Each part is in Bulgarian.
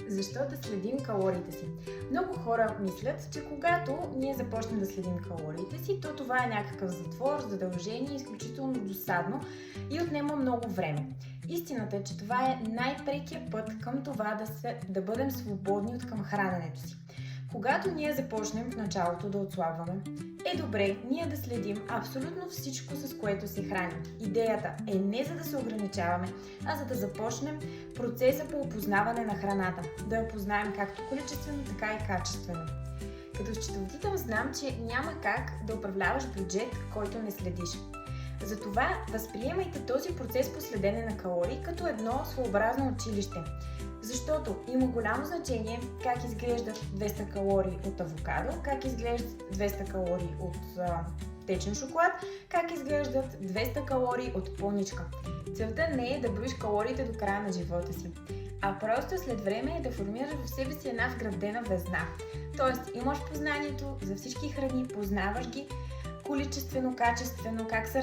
Защо да следим калориите си? Много хора мислят, че когато ние започнем да следим калориите си, то това е някакъв затвор, задължение, изключително досадно и отнема много време. Истината е, че това е най-прекият път към това да бъдем свободни от към храненето си. Когато ние започнем в началото да отслабваме, е добре ние да следим абсолютно всичко, с което се храним. Идеята е не за да се ограничаваме, а за да започнем процеса по опознаване на храната. Да я познаем както количествено, така и качествено. Като счетоводител знам, че няма как да управляваш бюджет, който не следиш. Затова възприемайте този процес по следене на калории като едно своеобразно училище. Защото има голямо значение как изглеждат 200 калории от авокадо, как изглеждат 200 калории от течен шоколад, как изглеждат 200 калории от плъничка. Целта не е да броиш калориите до края на живота си, а просто след време е да формираш в себе си една вградена везна. Тоест имаш познанието за всички храни, познаваш ги количествено, качествено, как са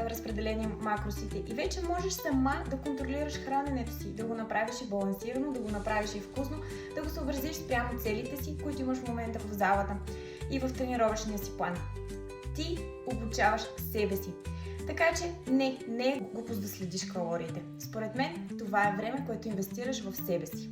разпределени макросите и вече можеш сама да контролираш храненето си, да го направиш и балансирано, да го направиш и вкусно, да го съобразиш спрямо целите си, които имаш в момента в залата и в тренировъчния си план. Ти обучаваш себе си. Така че не е глупост да следиш калориите. Според мен това е време, което инвестираш в себе си.